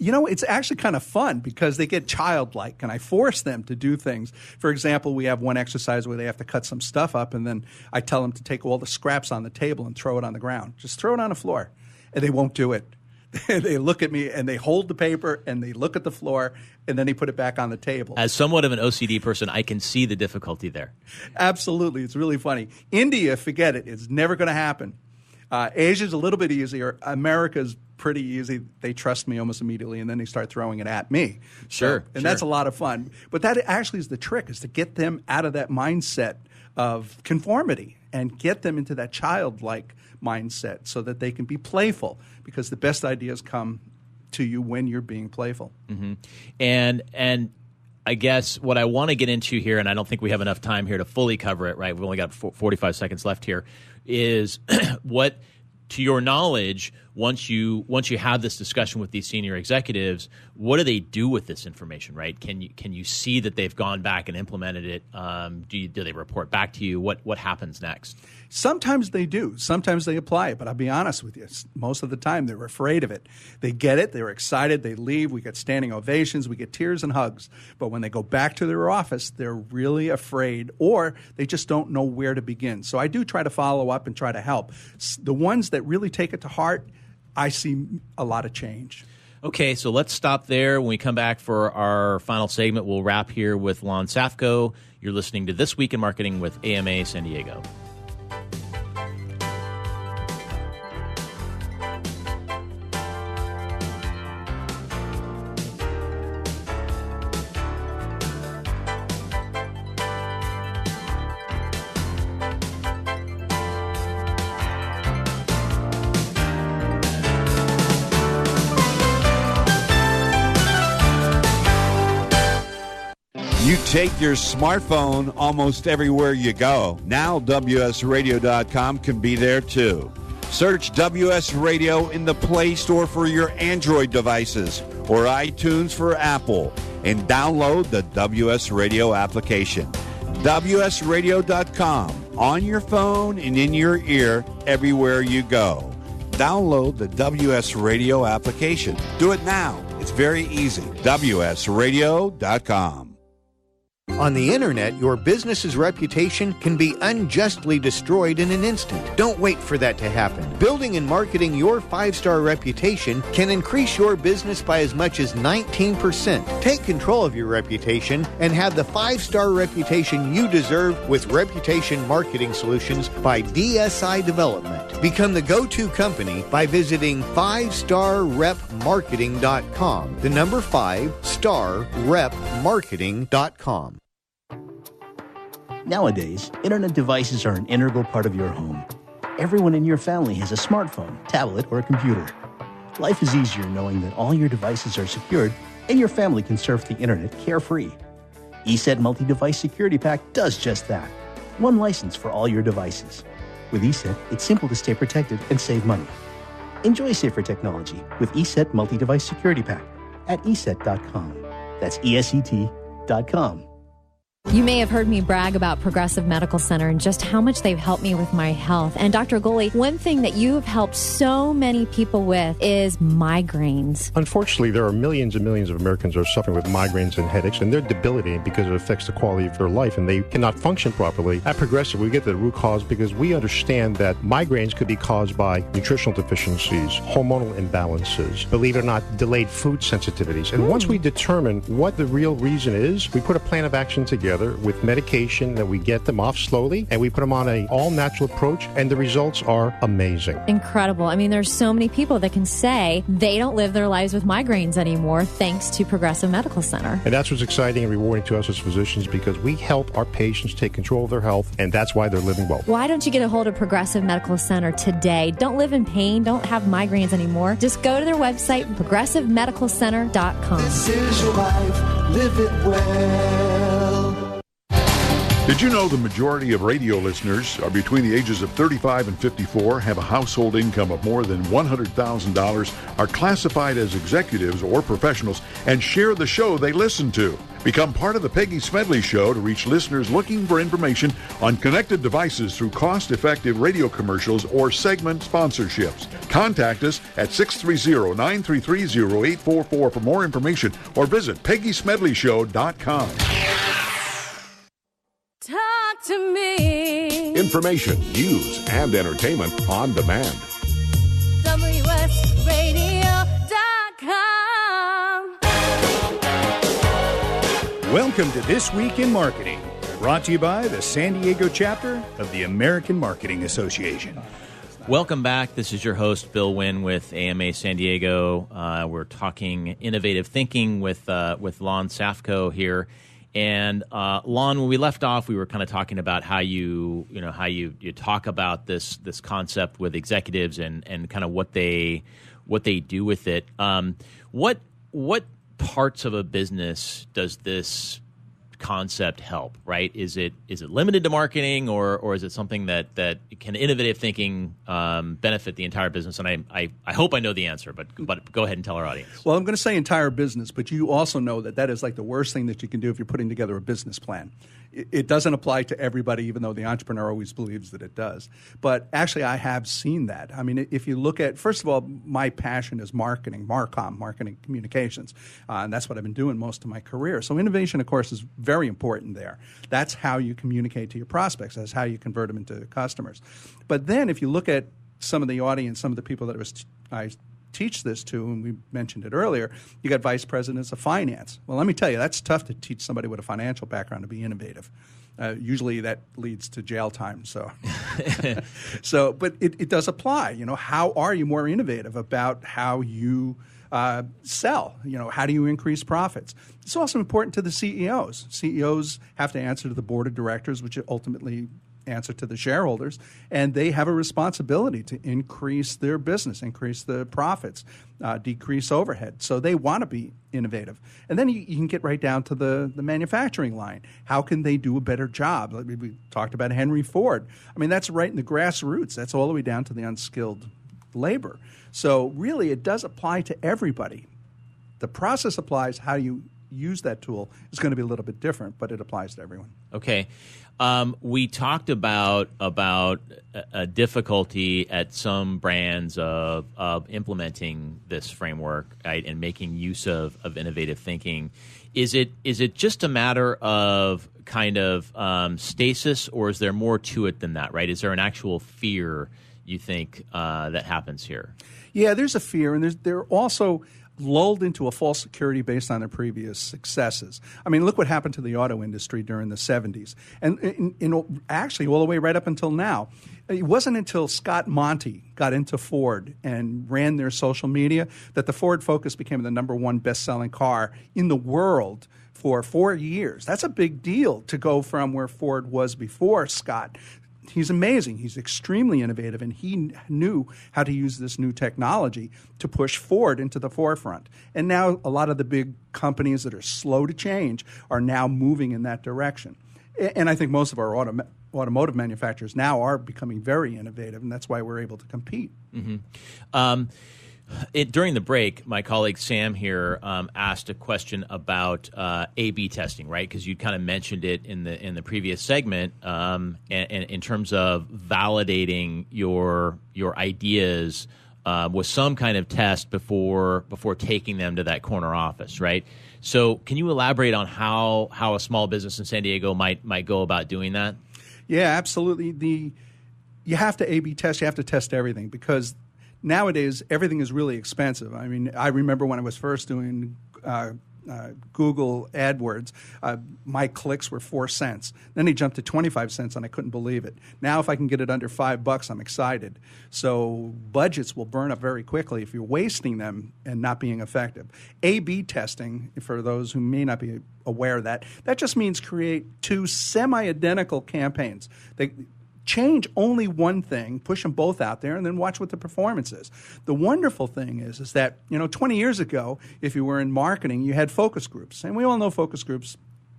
It's actually kind of fun because they get childlike, and I force them to do things. For example, we have one exercise where they have to cut some stuff up, and then I tell them to take all the scraps on the table and throw it on the ground. Just throw it on the floor. And they won't do it. They look at me, and they hold the paper, and they look at the floor, and then they put it back on the table. As somewhat of an OCD person, I can see the difficulty there. Absolutely. It's really funny. India, forget it. It's never going to happen. Asia's a little bit easier. America's pretty easy. They trust me almost immediately, and then they start throwing it at me. Sure. That's a lot of fun. But that actually is the trick, is to get them out of that mindset of conformity and get them into that childlike mindset so that they can be playful, because the best ideas come to you when you're being playful. Mm-hmm. And I guess what I want to get into here, and I don't think we have enough time here to fully cover it, right? We've only got 45 seconds left here, is what, to your knowledge, once you have this discussion with these senior executives, what do they do with this information, right? Can you see that they've gone back and implemented it? Do they report back to you? What happens next? Sometimes they do. Sometimes they apply it. But I'll be honest with you, most of the time they're afraid of it. They get it. They're excited. They leave. We get standing ovations. We get tears and hugs. But when they go back to their office, they're really afraid, or they just don't know where to begin. So I do try to follow up and try to help. The ones that really take it to heart, I see a lot of change. Okay, so let's stop there. When we come back for our final segment, we'll wrap here with Lon Safko. You're listening to This Week in Marketing with AMA San Diego. You take your smartphone almost everywhere you go. Now WSRadio.com can be there too. Search WS Radio in the Play Store for your Android devices or iTunes for Apple, and download the WS Radio application. WSRadio.com, on your phone and in your ear everywhere you go. Download the WS Radio application. Do it now. It's very easy. WSRadio.com. On the internet, your business's reputation can be unjustly destroyed in an instant. Don't wait for that to happen. Building and marketing your 5-star reputation can increase your business by as much as 19%. Take control of your reputation and have the 5-star reputation you deserve with Reputation Marketing Solutions by DSI Development. Become the go-to company by visiting 5starrepmarketing.com. The number 5starrepmarketing.com. Nowadays, internet devices are an integral part of your home. Everyone in your family has a smartphone, tablet, or a computer. Life is easier knowing that all your devices are secured and your family can surf the internet carefree. ESET Multi-Device Security Pack does just that. One license for all your devices. With ESET, it's simple to stay protected and save money. Enjoy safer technology with ESET Multi-Device Security Pack at ESET.com. That's ESET.com. You may have heard me brag about Progressive Medical Center and just how much they've helped me with my health. And Dr. Goley, one thing that you have helped so many people with is migraines. Unfortunately, there are millions and millions of Americans who are suffering with migraines and headaches, and they're debilitating because it affects the quality of their life, and they cannot function properly. At Progressive, we get to the root cause because we understand that migraines could be caused by nutritional deficiencies, hormonal imbalances, believe it or not, delayed food sensitivities. And once we determine what the real reason is, we put a plan of action together with medication that we get them off slowly, and we put them on an all-natural approach, and the results are amazing. Incredible. I mean, there's so many people that can say they don't live their lives with migraines anymore thanks to Progressive Medical Center. And that's what's exciting and rewarding to us as physicians, because we help our patients take control of their health, and that's why they're living well. Why don't you get a hold of Progressive Medical Center today? Don't live in pain. Don't have migraines anymore. Just go to their website, progressivemedicalcenter.com. This is your life. Live it well. Did you know the majority of radio listeners are between the ages of 35 and 54, have a household income of more than $100,000, are classified as executives or professionals, and share the show they listen to? Become part of the Peggy Smedley Show to reach listeners looking for information on connected devices through cost-effective radio commercials or segment sponsorships. Contact us at 630-933-0844 for more information, or visit PeggySmedleyShow.com. Talk to me. Information, news, and entertainment on demand. WSRadio.com. Welcome to This Week in Marketing, brought to you by the San Diego chapter of the American Marketing Association. Welcome back. This is your host, Bill Wynn with AMA San Diego. We're talking innovative thinking with Lon Safko here. And Lon, when we left off, we were kind of talking about how you talk about this concept with executives and kind of what they do with it. What parts of a business does this concept help? Right? Is it limited to marketing, or is it something that can innovative thinking benefit the entire business? And I hope I know the answer, but go ahead and tell our audience. Well, I'm going to say entire business, but you also know that is like the worst thing that you can do if you're putting together a business plan. It doesn't apply to everybody, even though the entrepreneur always believes that it does. But actually, I have seen that. I mean, if you look at, first of all, my passion is marketing, marketing communications. And that's what I've been doing most of my career. So innovation, of course, is very important there. That's how you communicate to your prospects. That's how you convert them into customers. But then if you look at some of the audience, some of the people that I teach this to, and we mentioned it earlier, you got vice presidents of finance. Well, let me tell you, that's tough to teach somebody with a financial background to be innovative. Usually that leads to jail time. So, but it does apply. You know, how are you more innovative about how you sell? You know, how do you increase profits? It's also important to the CEOs. CEOs have to answer to the board of directors, which ultimately answer to the shareholders, and they have a responsibility to increase their business, increase the profits, decrease overhead. So they want to be innovative. And then you can get right down to the manufacturing line. How can they do a better job? We talked about Henry Ford. I mean, that's right in the grassroots. That's all the way down to the unskilled labor. So really, it does apply to everybody. The process applies. How you use that tool is going to be a little bit different, but it applies to everyone. Okay. We talked about a difficulty at some brands of implementing this framework, right, and making use of innovative thinking. Is it just a matter of kind of stasis, or is there more to it than that, right? Is there an actual fear, you think, that happens here? Yeah, there's a fear, and they're also lulled into a false security based on their previous successes. I mean, look what happened to the auto industry during the 70s. And actually, all the way right up until now. It wasn't until Scott Monty got into Ford and ran their social media that the Ford Focus became the #1 best-selling car in the world for 4 years. That's a big deal to go from where Ford was before Scott. He's amazing. He's extremely innovative, and he knew how to use this new technology to push Ford into the forefront. And now a lot of the big companies that are slow to change are now moving in that direction. And I think most of our automotive manufacturers now are becoming very innovative, and that's why we're able to compete. Mm-hmm. During the break, my colleague Sam here asked a question about A/B testing, right? Because you kind of mentioned it in the previous segment, and in terms of validating your ideas with some kind of test before taking them to that corner office, right? So, can you elaborate on how a small business in San Diego might go about doing that? Yeah, absolutely. You have to A/B test. You have to test everything because nowadays, everything is really expensive. I mean, I remember when I was first doing Google AdWords, my clicks were 4 cents. Then they jumped to 25 cents, and I couldn't believe it. Now, if I can get it under $5, I'm excited. So budgets will burn up very quickly if you're wasting them and not being effective. A/B testing, for those who may not be aware of that just means create 2 semi-identical campaigns. Change only one thing, push them both out there, and then watch what the performance is. The wonderful thing is that 20 years ago, if you were in marketing, you had focus groups. And we all know focus groups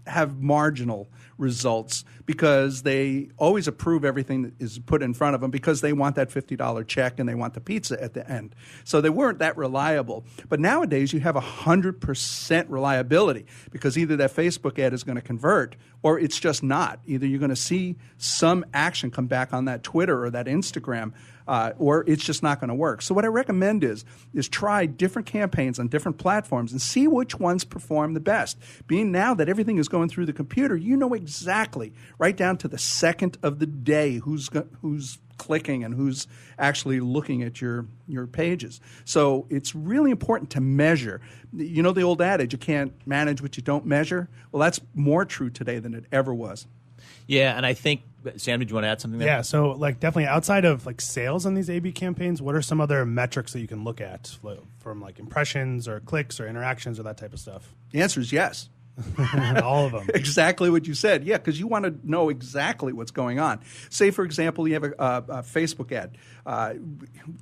have marginal results because they always approve everything that is put in front of them because they want that $50 check and they want the pizza at the end. So they weren't that reliable. But nowadays you have 100% reliability because either that Facebook ad is going to convert or it's just not. Either you're going to see some action come back on that Twitter or that Instagram or it's just not going to work. So what I recommend is try different campaigns on different platforms and see which ones perform the best. Being now that everything is going through the computer, you know exactly, right down to the second of the day, who's clicking and who's actually looking at your pages. So it's really important to measure. You know the old adage, you can't manage what you don't measure? Well, that's more true today than it ever was. Yeah, and I think, Sam, did you want to add something there? Yeah, so definitely outside of sales on these A/B campaigns, what are some other metrics that you can look at from impressions or clicks or interactions or that type of stuff? The answer is yes. All of them. Exactly what you said. Yeah, because you want to know exactly what's going on. Say, for example, you have a Facebook ad.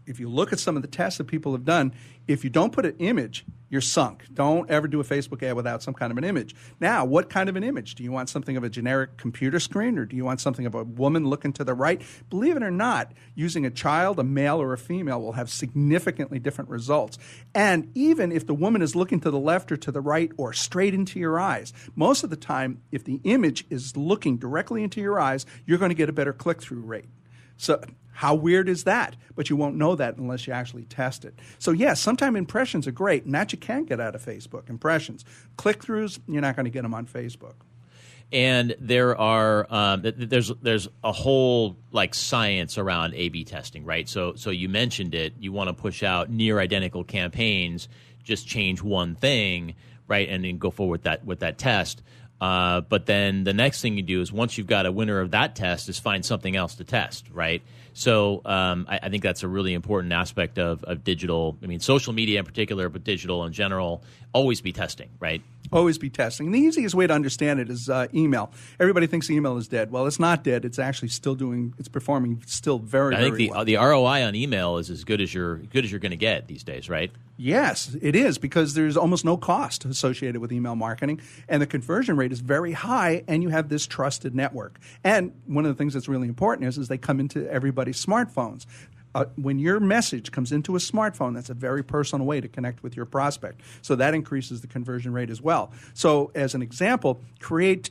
If you look at some of the tests that people have done, if you don't put an image, you're sunk. Don't ever do a Facebook ad without some kind of an image. Now, what kind of an image? Do you want something of a generic computer screen, or do you want something of a woman looking to the right? Believe it or not, using a child, a male, or a female will have significantly different results. And even if the woman is looking to the left or to the right or straight into your eyes, most of the time, if the image is looking directly into your eyes, you're going to get a better click-through rate. So how weird is that? But you won't know that unless you actually test it. So yes, sometimes impressions are great, and that you can get out of Facebook. Impressions. Click-throughs, you're not going to get them on Facebook. And there are there's a whole science around A/B testing, right? So you mentioned it. You want to push out near identical campaigns. Just change one thing, right, and then go forward with that test. But then the next thing you do is once you've got a winner of that test is find something else to test, right? So I think that's a really important aspect of digital. I mean, social media in particular, but digital in general, always be testing, right? Always be testing. And the easiest way to understand it is email. Everybody thinks email is dead. Well, it's not dead. It's actually still performing still very, very well. I think the ROI on email is as good as you're going to get these days, right? Yes, it is, because there's almost no cost associated with email marketing, and the conversion rate is very high, and you have this trusted network. And one of the things that's really important is they come into everybody's smartphones. When your message comes into a smartphone, that's a very personal way to connect with your prospect. So that increases the conversion rate as well. So as an example, create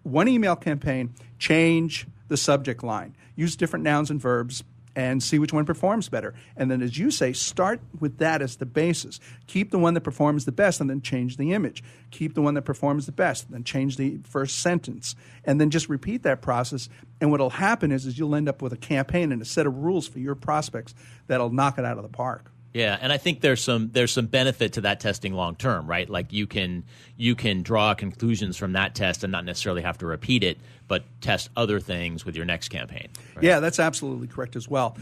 one email campaign, change the subject line, use different nouns and verbs, and see which one performs better. And then, as you say, start with that as the basis. Keep the one that performs the best and then change the image. Keep the one that performs the best, then change the first sentence. And then just repeat that process. And what will happen is you'll end up with a campaign and a set of rules for your prospects that'll knock it out of the park. Yeah, and I think there's some benefit to that testing long term, right? Like you can draw conclusions from that test and not necessarily have to repeat it, but test other things with your next campaign. Right? Yeah, that's absolutely correct as well.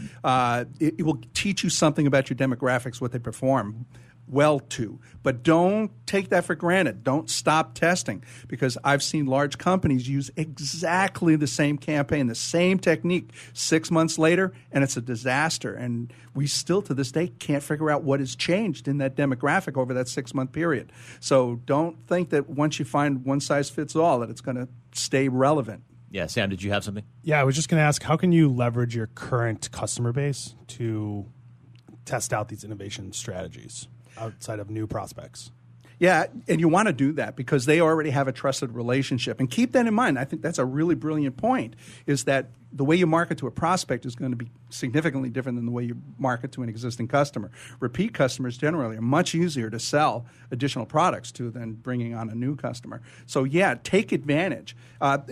It will teach you something about your demographics, what they perform well to. But don't take that for granted. Don't stop testing, because I've seen large companies use exactly the same campaign, the same technique 6 months later, and it's a disaster. And we still, to this day, can't figure out what has changed in that demographic over that 6-month period. So don't think that once you find one size fits all that it's going to stay relevant. Yeah, Sam, did you have something? Yeah, I was just going to ask, how can you leverage your current customer base to test out these innovation strategies outside of new prospects? Yeah, and you want to do that because they already have a trusted relationship. And keep that in mind. I think that's a really brilliant point, is that the way you market to a prospect is going to be significantly different than the way you market to an existing customer. Repeat customers generally are much easier to sell additional products to than bringing on a new customer. So, yeah, take advantage. Let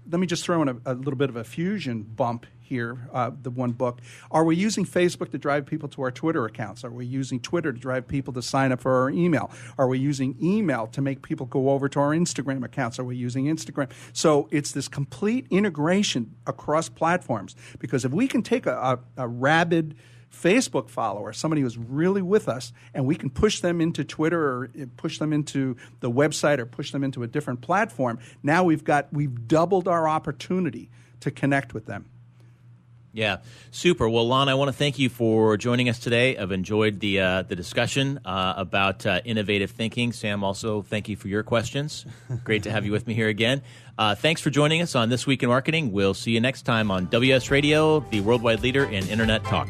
me just throw in a little bit of a fusion bump here, the one book. Are we using Facebook to drive people to our Twitter accounts? Are we using Twitter to drive people to sign up for our email? Are we using email to make people go over to our Instagram accounts? Are we using Instagram? So it's this complete integration across platforms, because if we can take a rabid Facebook follower, somebody who's really with us, and we can push them into Twitter or push them into the website or push them into a different platform, now we've doubled our opportunity to connect with them. Yeah, super. Well, Lon, I want to thank you for joining us today. I've enjoyed the discussion about innovative thinking. Sam, also thank you for your questions. Great to have you with me here again. Thanks for joining us on This Week in Marketing. We'll see you next time on WS Radio, the worldwide leader in Internet talk.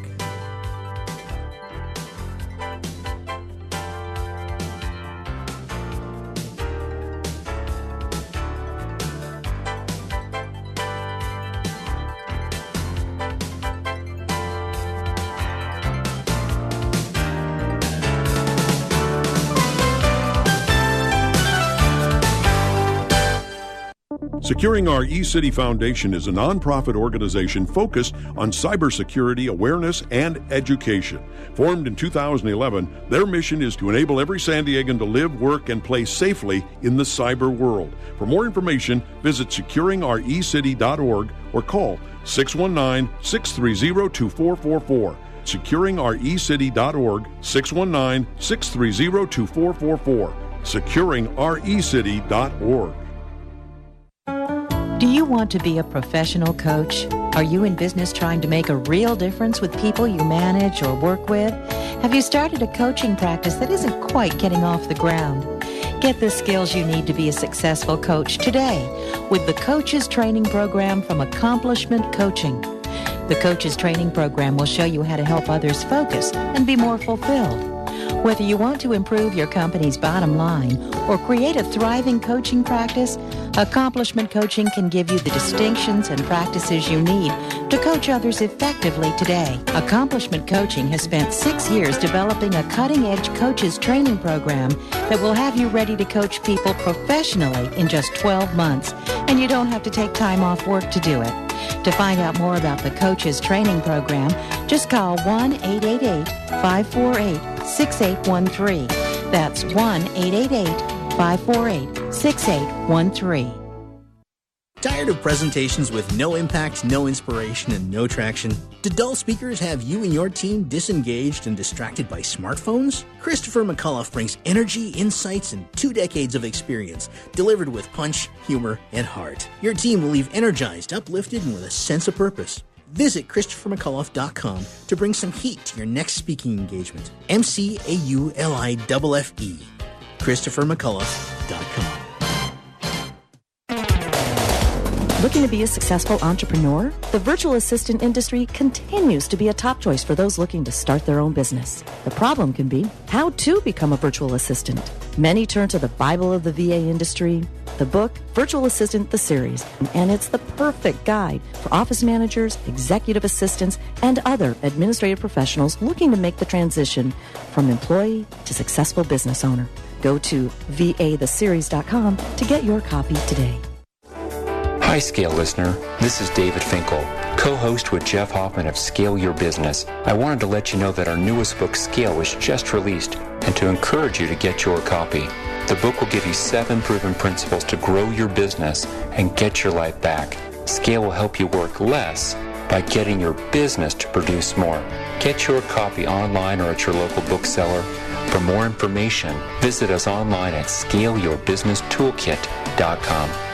Securing Our eCity Foundation is a nonprofit organization focused on cybersecurity awareness and education. Formed in 2011, their mission is to enable every San Diegan to live, work, and play safely in the cyber world. For more information, visit securingourecity.org or call 619-630-2444. securingourecity.org, 619-630-2444. securingourecity.org. Do you want to be a professional coach? Are you in business trying to make a real difference with people you manage or work with? Have you started a coaching practice that isn't quite getting off the ground? Get the skills you need to be a successful coach today with the Coaches Training Program from Accomplishment Coaching. The Coaches Training Program will show you how to help others focus and be more fulfilled. Whether you want to improve your company's bottom line or create a thriving coaching practice, Accomplishment Coaching can give you the distinctions and practices you need to coach others effectively today. Accomplishment Coaching has spent 6 years developing a cutting-edge coaches training program that will have you ready to coach people professionally in just 12 months, and you don't have to take time off work to do it. To find out more about the Coaches Training Program, just call 1-888-548-6813. That's 1-888-548-6813. Tired of presentations with no impact, no inspiration, and no traction? Do dull speakers have you and your team disengaged and distracted by smartphones? Christopher McAuliffe brings energy, insights, and 2 decades of experience, delivered with punch, humor, and heart. Your team will leave energized, uplifted, and with a sense of purpose. Visit ChristopherMcAuliffe.com to bring some heat to your next speaking engagement. McAuliffe. ChristopherMcAuliffe.com. Looking to be a successful entrepreneur? The virtual assistant industry continues to be a top choice for those looking to start their own business. The problem can be how to become a virtual assistant. Many turn to the Bible of the VA industry, the book Virtual Assistant the Series, and it's the perfect guide for office managers, executive assistants, and other administrative professionals looking to make the transition from employee to successful business owner. Go to vatheseries.com to get your copy today. Hi, Scale listener. This is David Finkel, co-host with Jeff Hoffman of Scale Your Business. I wanted to let you know that our newest book, Scale, was just released, and to encourage you to get your copy. The book will give you 7 proven principles to grow your business and get your life back. Scale will help you work less by getting your business to produce more. Get your copy online or at your local bookseller. For more information, visit us online at scaleyourbusinesstoolkit.com.